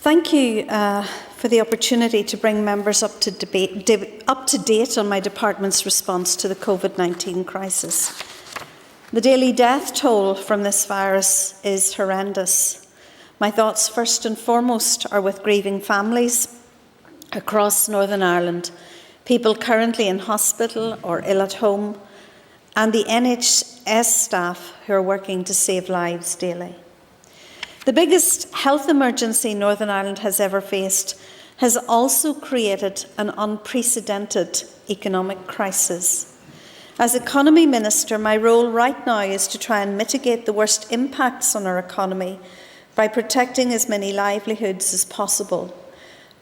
Thank you for the opportunity to bring members up to date on my department's response to the COVID-19 crisis. The daily death toll from this virus is horrendous. My thoughts first and foremost are with grieving families across Northern Ireland, people currently in hospital or ill at home, and the NHS staff who are working to save lives daily. The biggest health emergency Northern Ireland has ever faced has also created an unprecedented economic crisis. As Economy Minister, my role right now is to try and mitigate the worst impacts on our economy by protecting as many livelihoods as possible.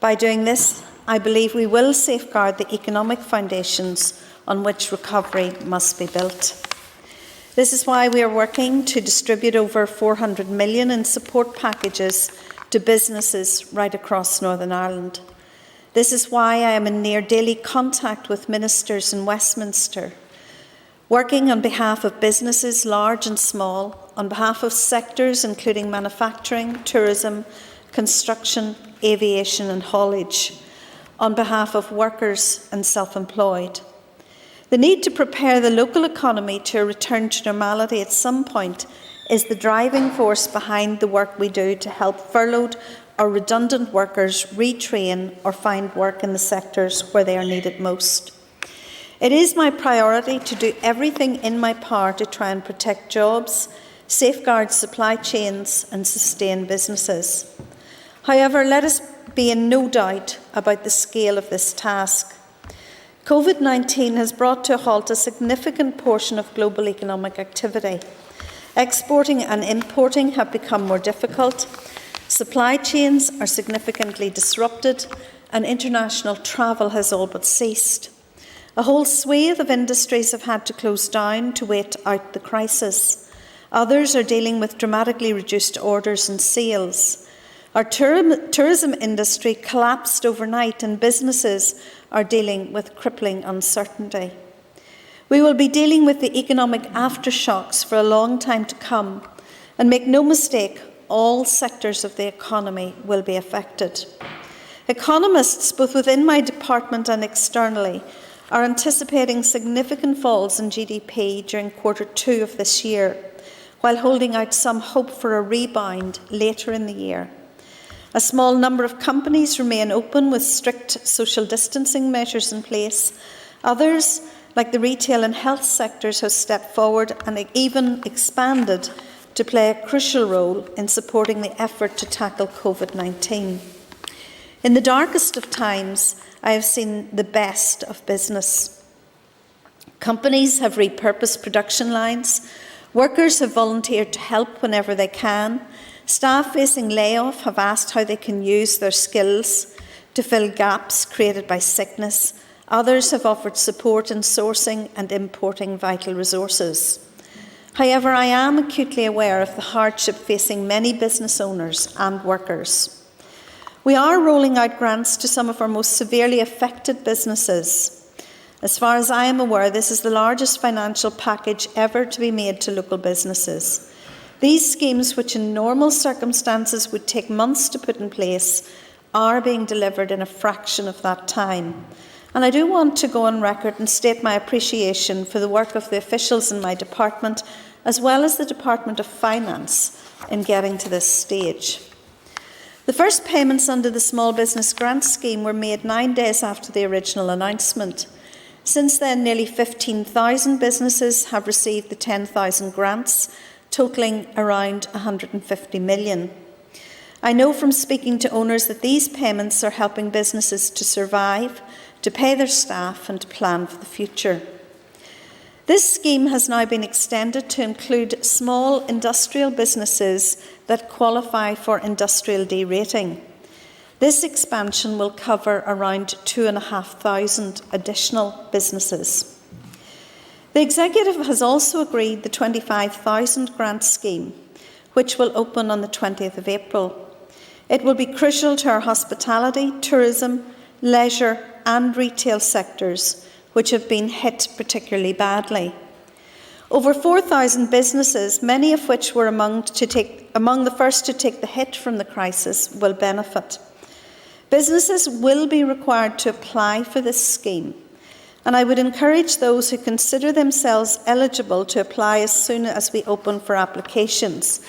By doing this, I believe we will safeguard the economic foundations on which recovery must be built. This is why we are working to distribute over 400 million in support packages to businesses right across Northern Ireland. This is why I am in near daily contact with ministers in Westminster, working on behalf of businesses large and small, on behalf of sectors including manufacturing, tourism, construction, aviation and haulage, on behalf of workers and self-employed. The need to prepare the local economy to a return to normality at some point is the driving force behind the work we do to help furloughed or redundant workers retrain or find work in the sectors where they are needed most. It is my priority to do everything in my power to try and protect jobs, safeguard supply chains and sustain businesses. However, let us be in no doubt about the scale of this task. COVID-19 has brought to a halt a significant portion of global economic activity. Exporting and importing have become more difficult, supply chains are significantly disrupted, and international travel has all but ceased. A whole swathe of industries have had to close down to wait out the crisis. Others are dealing with dramatically reduced orders and sales. Our tourism industry collapsed overnight and businesses are dealing with crippling uncertainty. We will be dealing with the economic aftershocks for a long time to come, and make no mistake, all sectors of the economy will be affected. Economists, both within my department and externally, are anticipating significant falls in GDP during Q2 of this year, while holding out some hope for a rebound later in the year. A small number of companies remain open with strict social distancing measures in place. Others, like the retail and health sectors, have stepped forward and even expanded to play a crucial role in supporting the effort to tackle COVID-19. In the darkest of times, I have seen the best of business. Companies have repurposed production lines. Workers have volunteered to help whenever they can. Staff facing layoff have asked how they can use their skills to fill gaps created by sickness. Others have offered support in sourcing and importing vital resources. However, I am acutely aware of the hardship facing many business owners and workers. We are rolling out grants to some of our most severely affected businesses. As far as I am aware, this is the largest financial package ever to be made to local businesses. These schemes, which in normal circumstances would take months to put in place, are being delivered in a fraction of that time. And I do want to go on record and state my appreciation for the work of the officials in my department, as well as the Department of Finance, in getting to this stage. The first payments under the Small Business Grant Scheme were made 9 days after the original announcement. Since then, nearly 15,000 businesses have received the 10,000 grants, totalling around 150 million. I know from speaking to owners that these payments are helping businesses to survive, to pay their staff and to plan for the future. This scheme has now been extended to include small industrial businesses that qualify for industrial D rating. This expansion will cover around 2,500 additional businesses. The Executive has also agreed the 25,000 grant scheme, which will open on the 20th of April. It will be crucial to our hospitality, tourism, leisure and retail sectors, which have been hit particularly badly. Over 4,000 businesses, many of which were among to take among the first to take the hit from the crisis will benefit. Businesses will be required to apply for this scheme, and I would encourage those who consider themselves eligible to apply as soon as we open for applications.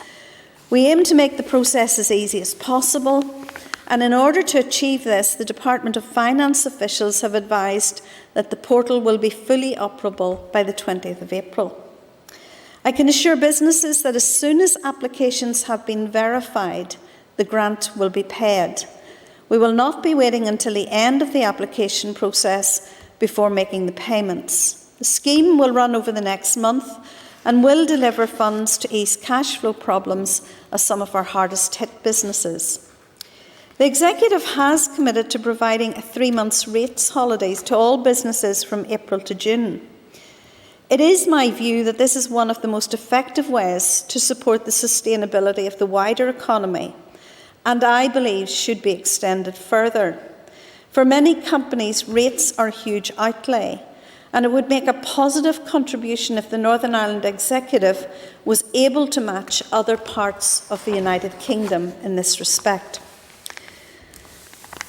We aim to make the process as easy as possible, and in order to achieve this, the Department of Finance officials have advised that the portal will be fully operable by the 20th of April. I can assure businesses that as soon as applications have been verified, the grant will be paid. We will not be waiting until the end of the application process before making the payments. The scheme will run over the next month and will deliver funds to ease cash flow problems of some of our hardest hit businesses. The Executive has committed to providing a 3-month rates holidays to all businesses from April to June. It is my view that this is one of the most effective ways to support the sustainability of the wider economy, and I believe should be extended further. For many companies, rates are a huge outlay, and it would make a positive contribution if the Northern Ireland Executive was able to match other parts of the United Kingdom in this respect.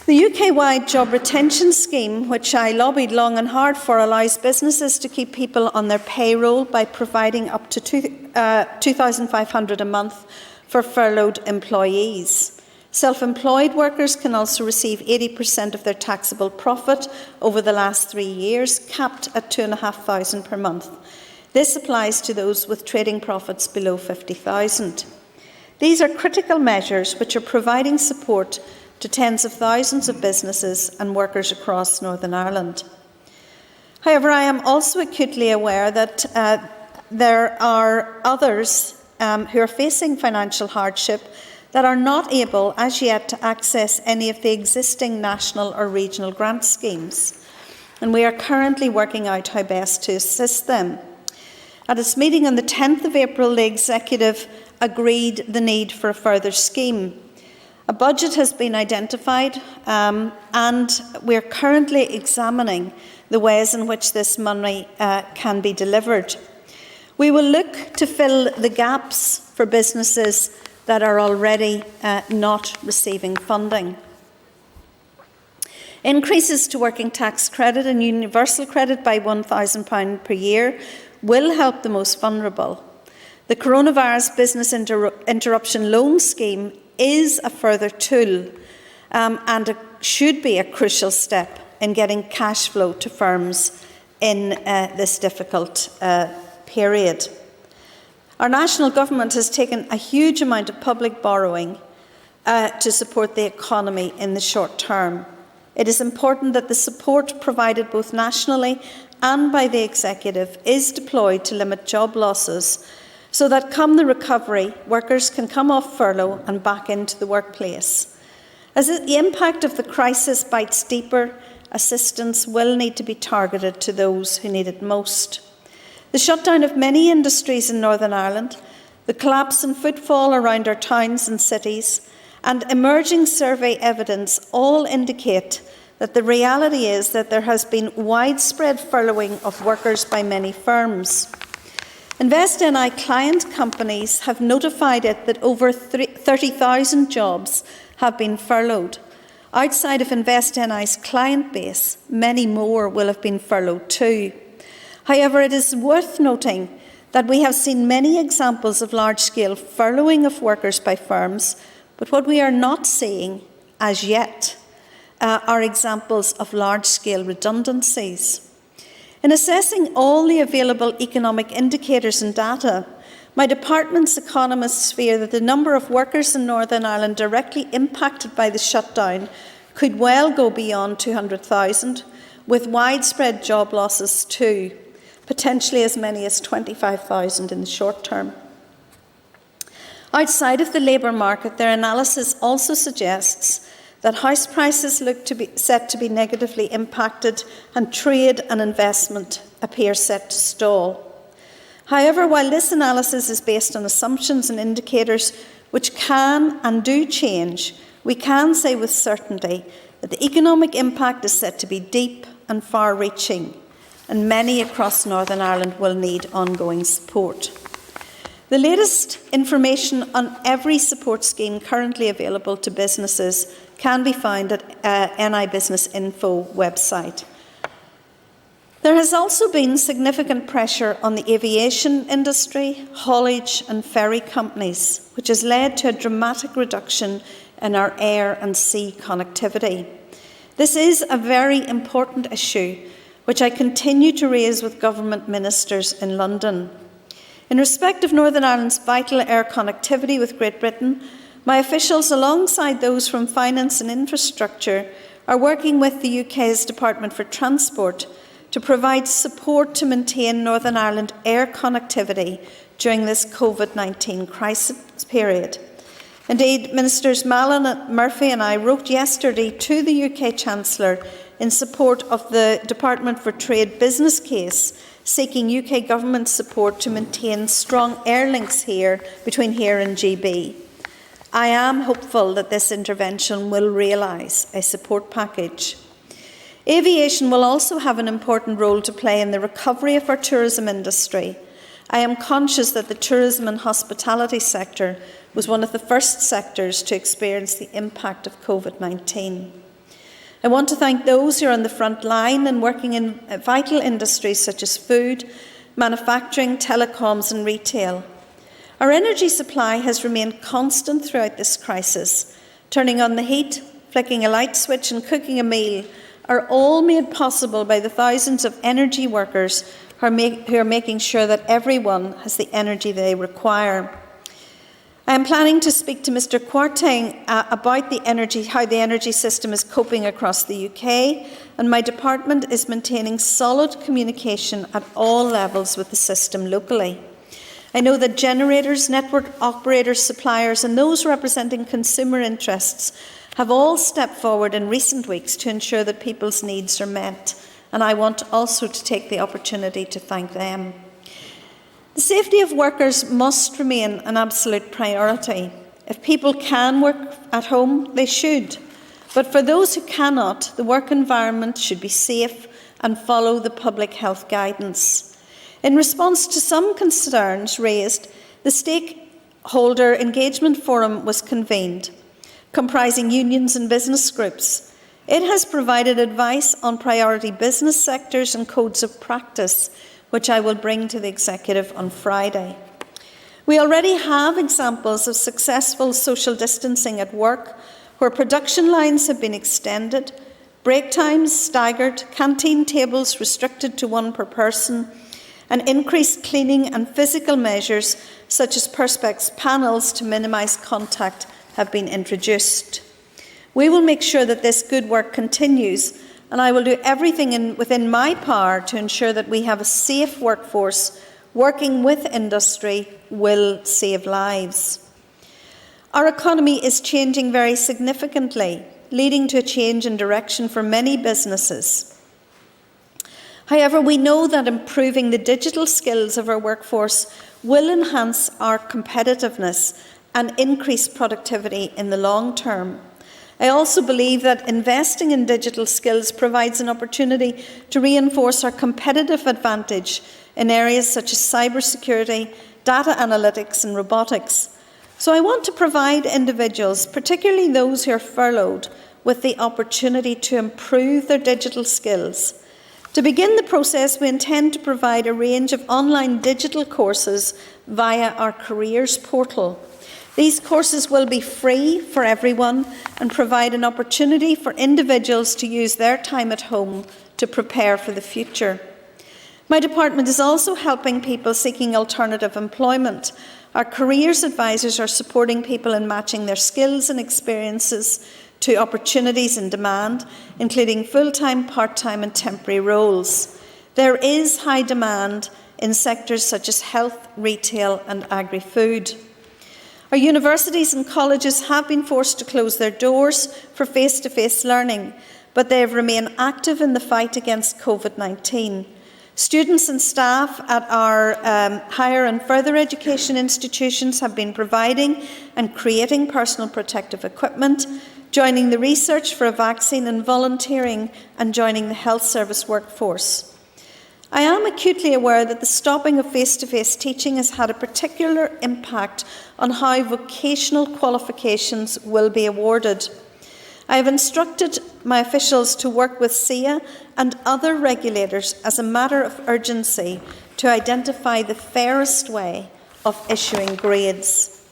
The UK-wide job retention scheme, which I lobbied long and hard for, allows businesses to keep people on their payroll by providing up to $2,500 a month for furloughed employees. Self-employed workers can also receive 80% of their taxable profit over the last 3 years, capped at $2,500 per month. This applies to those with trading profits below $50,000. These are critical measures which are providing support to tens of thousands of businesses and workers across Northern Ireland. However, I am also acutely aware that there are others who are facing financial hardship that are not able as yet to access any of the existing national or regional grant schemes, and we are currently working out how best to assist them. At its meeting on the 10th of April, the Executive agreed the need for a further scheme. A budget has been identified, and we are currently examining the ways in which this money can be delivered. We will look to fill the gaps for businesses that are already not receiving funding. Increases to working tax credit and universal credit by £1,000 per year will help the most vulnerable. The Coronavirus Business Interruption Loan Scheme is a further tool and should be a crucial step in getting cash flow to firms in this difficult period. Our national government has taken a huge amount of public borrowing to support the economy in the short term. It is important that the support provided both nationally and by the Executive is deployed to limit job losses so that come the recovery, workers can come off furlough and back into the workplace. As the impact of the crisis bites deeper, assistance will need to be targeted to those who need it most. The shutdown of many industries in Northern Ireland, the collapse in footfall around our towns and cities, and emerging survey evidence all indicate that the reality is that there has been widespread furloughing of workers by many firms. InvestNI client companies have notified it that over 30,000 jobs have been furloughed. Outside of InvestNI's client base, many more will have been furloughed too. However, it is worth noting that we have seen many examples of large-scale furloughing of workers by firms, but what we are not seeing as yet are examples of large-scale redundancies. In assessing all the available economic indicators and data, my department's economists fear that the number of workers in Northern Ireland directly impacted by the shutdown could well go beyond 200,000, with widespread job losses too, potentially as many as 25,000 in the short term. Outside of the labour market, their analysis also suggests that house prices look to be set to be negatively impacted and trade and investment appear set to stall. However, while this analysis is based on assumptions and indicators which can and do change, we can say with certainty that the economic impact is set to be deep and far-reaching, and many across Northern Ireland will need ongoing support. The latest information on every support scheme currently available to businesses can be found at NI Business Info website. There has also been significant pressure on the aviation industry, haulage and ferry companies, which has led to a dramatic reduction in our air and sea connectivity. This is a very important issue, which I continue to raise with government ministers in London. In respect of Northern Ireland's vital air connectivity with Great Britain, my officials, alongside those from Finance and Infrastructure, are working with the UK's Department for Transport to provide support to maintain Northern Ireland air connectivity during this COVID-19 crisis period. Indeed, Ministers Mallon, Murphy and I wrote yesterday to the UK Chancellor in support of the Department for Trade business case, seeking UK Government support to maintain strong air links between here and GB. I am hopeful that this intervention will realise a support package. Aviation will also have an important role to play in the recovery of our tourism industry. I am conscious that the tourism and hospitality sector was one of the first sectors to experience the impact of COVID-19. I want to thank those who are on the front line and working in vital industries such as food, manufacturing, telecoms and retail. Our energy supply has remained constant throughout this crisis. Turning on the heat, flicking a light switch and cooking a meal are all made possible by the thousands of energy workers who are making sure that everyone has the energy they require. I am planning to speak to Mr Kwarteng about how the energy system is coping across the UK, and my department is maintaining solid communication at all levels with the system locally. I know that generators, network operators, suppliers and those representing consumer interests have all stepped forward in recent weeks to ensure that people's needs are met, and I want also to take the opportunity to thank them. The safety of workers must remain an absolute priority. If people can work at home, they should. But for those who cannot, the work environment should be safe and follow the public health guidance. In response to some concerns raised, the Stakeholder Engagement Forum was convened, comprising unions and business groups. It has provided advice on priority business sectors and codes of practice, which I will bring to the Executive on Friday. We already have examples of successful social distancing at work, where production lines have been extended, break times staggered, canteen tables restricted to one per person, and increased cleaning and physical measures such as perspex panels to minimise contact have been introduced. We will make sure that this good work continues, and I will do everything within my power to ensure that we have a safe workforce. Working with industry will save lives. Our economy is changing very significantly, leading to a change in direction for many businesses. However, we know that improving the digital skills of our workforce will enhance our competitiveness and increase productivity in the long term. I also believe that investing in digital skills provides an opportunity to reinforce our competitive advantage in areas such as cybersecurity, data analytics and robotics. So I want to provide individuals, particularly those who are furloughed, with the opportunity to improve their digital skills. To begin the process, we intend to provide a range of online digital courses via our careers portal. These courses will be free for everyone and provide an opportunity for individuals to use their time at home to prepare for the future. My department is also helping people seeking alternative employment. Our careers advisors are supporting people in matching their skills and experiences to opportunities in demand, including full-time, part-time and temporary roles. There is high demand in sectors such as health, retail and agri-food. Our universities and colleges have been forced to close their doors for face-to-face learning, but they have remained active in the fight against COVID-19. Students and staff at our higher and further education institutions have been providing and creating personal protective equipment, joining the research for a vaccine and volunteering and joining the health service workforce. I am acutely aware that the stopping of face-to-face teaching has had a particular impact on how vocational qualifications will be awarded. I have instructed my officials to work with SIA and other regulators as a matter of urgency to identify the fairest way of issuing grades.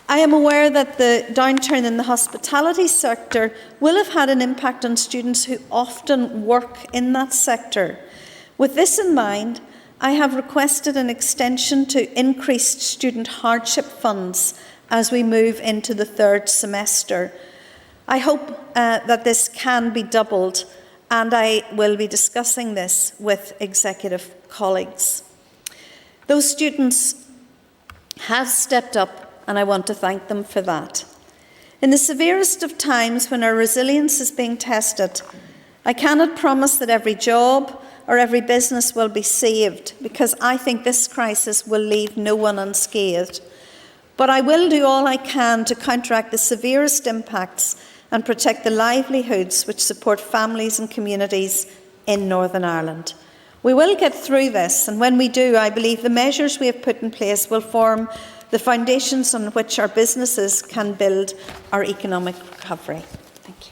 I am aware that the downturn in the hospitality sector will have had an impact on students who often work in that sector. With this in mind, I have requested an extension to increased student hardship funds as we move into the third semester. I hope that this can be doubled, and I will be discussing this with executive colleagues. Those students have stepped up, and I want to thank them for that. In the severest of times when our resilience is being tested, I cannot promise that every job or every business will be saved, because I think this crisis will leave no one unscathed. But I will do all I can to counteract the severest impacts and protect the livelihoods which support families and communities in Northern Ireland. We will get through this, and when we do, I believe the measures we have put in place will form the foundations on which our businesses can build our economic recovery. Thank you.